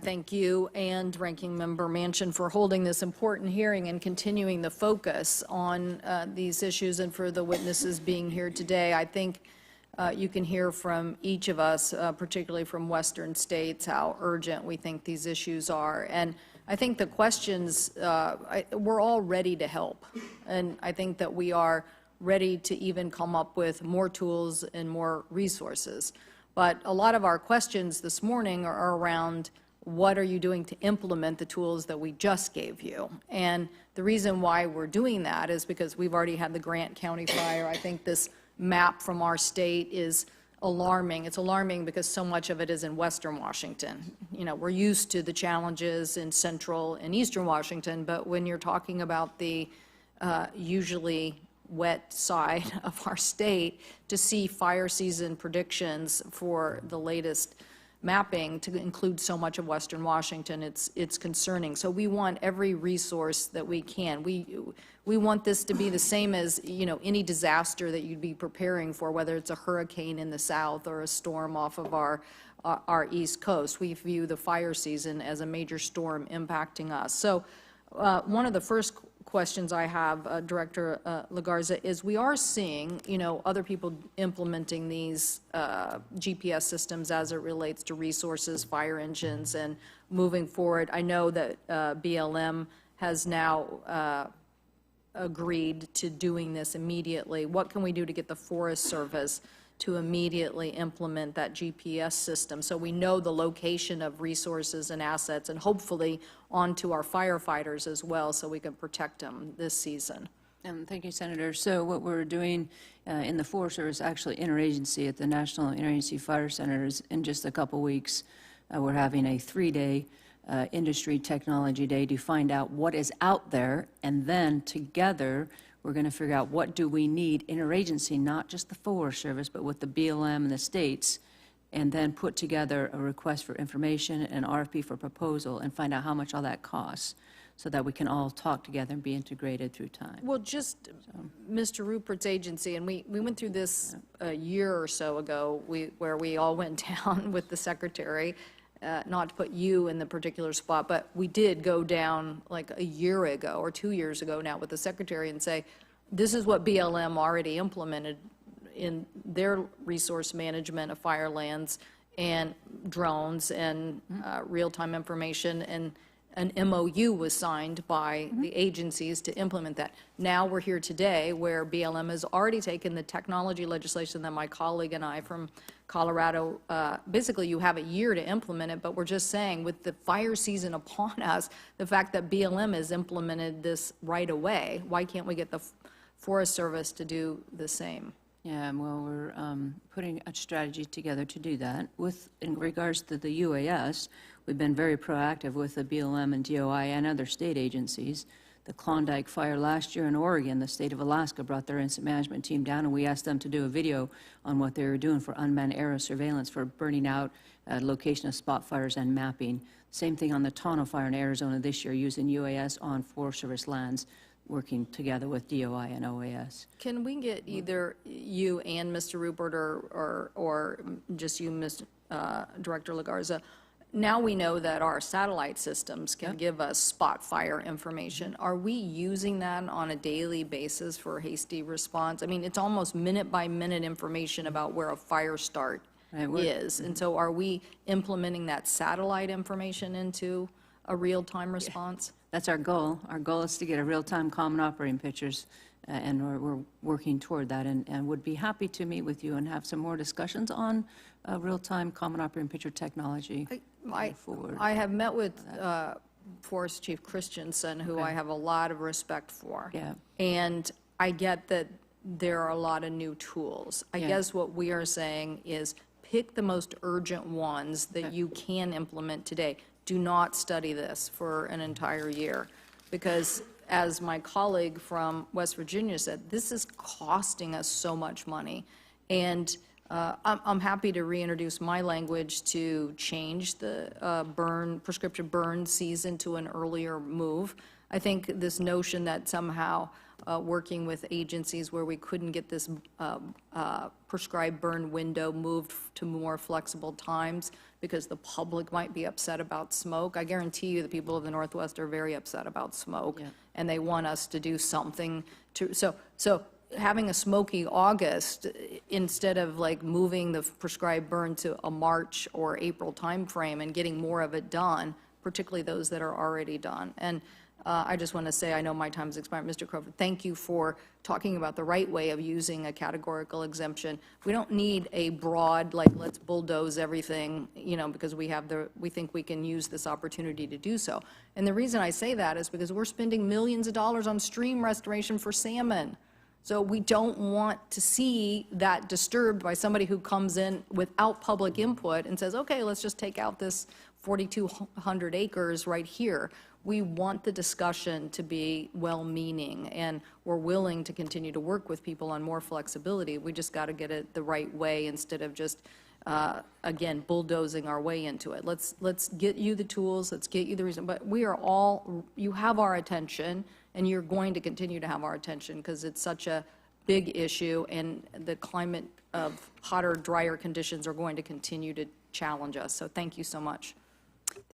thank you and Ranking Member Manchin for holding this important hearing and continuing the focus on these issues, and for the witnesses being here today. I think you can hear from each of us, particularly from Western states, how urgent we think these issues are. And I think the questions, we're all ready to help. And I think that we are ready to even come up with more tools and more resources. But a lot of our questions this morning are around what are you doing to implement the tools that we just gave you. And the reason why we're doing that is because we've already had the Grant County fire. I think this map from our state is alarming. It's alarming because so much of it is in Western Washington. You know, we're used to the challenges in Central and Eastern Washington, but when you're talking about the usually wet side of our state, to see fire season predictions for the latest mapping to include so much of Western Washington, it's concerning. So we want every resource that we can. We want this to be the same as, you know, any disaster that you'd be preparing for, whether it's a hurricane in the south or a storm off of our east coast. We view the fire season as a major storm impacting us. So one of the first questions I have, Director Lagarza, is we are seeing, you know, other people implementing these GPS systems as it relates to resources, fire engines, and moving forward. I know that BLM has now agreed to doing this immediately. What can we do to get the Forest Service to immediately implement that GPS system so we know the location of resources and assets, and hopefully onto our firefighters as well, so we can protect them this season? Thank you, Senator. So what we're doing in the Forest Service, actually interagency at the National Interagency Fire Centers, in just a couple weeks, we're having a 3-day industry technology day to find out what is out there, and then together we're going to figure out what do we need interagency, not just the Forest Service, but with the BLM and the states, and then put together a request for information, an RFP for proposal, and find out how much all that costs, so that we can all talk together and be integrated through time. Well, just Mr. Rupert's agency, and we went through this a year or so ago, where we all went down with the Secretary, not to put you in the particular spot, but we did go down like a year ago or 2 years ago now with the Secretary and say, this is what BLM already implemented in their resource management of fire lands and drones and real-time information, and an MOU was signed by the agencies to implement that. Now we're here today where BLM has already taken the technology legislation that my colleague and I from Colorado, basically you have a year to implement it, but we're just saying with the fire season upon us, the fact that BLM has implemented this right away, why can't we get the Forest Service to do the same? Yeah, well, we're putting a strategy together to do that. In regards to the UAS, we've been very proactive with the BLM and DOI and other state agencies. The Klondike fire last year in Oregon, the state of Alaska brought their incident management team down, and we asked them to do a video on what they were doing for unmanned aerial surveillance for burning out location of spot fires and mapping. Same thing on the Tono fire in Arizona this year, using UAS on Forest Service lands, working together with DOI and OAS. Can we get either you and Mr. Rupert or just you, Director Lagarza? Now we know that our satellite systems can give us spot fire information. Are we using that on a daily basis for hasty response? I mean, it's almost minute-by-minute information about where a fire start is. And so are we implementing that satellite information into a real-time response? That's our goal. Our goal is to get a real-time common operating pictures, and we're working toward that, and would be happy to meet with you and have some more discussions on real-time common operating picture technology. I have met with Forest Chief Christensen, who I have a lot of respect for. Yeah. And I get that there are a lot of new tools. I guess what we are saying is pick the most urgent ones that you can implement today. Do not study this for an entire year, because as my colleague from West Virginia said, this is costing us so much money. And I'm happy to reintroduce my language to change the prescription burn season to an earlier move. I think this notion that somehow working with agencies where we couldn't get this prescribed burn window moved to more flexible times because the public might be upset about smoke. I guarantee you the people of the Northwest are very upset about smoke, Yeah. and they want us to do something to, so having a smoky August, instead of like moving the prescribed burn to a March or April timeframe and getting more of it done, particularly those that are already done. And I just want to say, I know my time's expired, Mr. Crowford, thank you for talking about the right way of using a categorical exemption. We don't need a broad, like, let's bulldoze everything, because we think we can use this opportunity to do so. And the reason I say that is because we're spending millions of dollars on stream restoration for salmon. So we don't want to see that disturbed by somebody who comes in without public input and says, okay, let's just take out this 4,200 acres right here. We want the discussion to be well-meaning, and we're willing to continue to work with people on more flexibility. We just got to get it the right way instead of just, again, bulldozing our way into it. Let's get you the tools, let's get you the reason, but you have our attention, and you're going to continue to have our attention because it's such a big issue, and the climate of hotter, drier conditions are going to continue to challenge us. So thank you so much.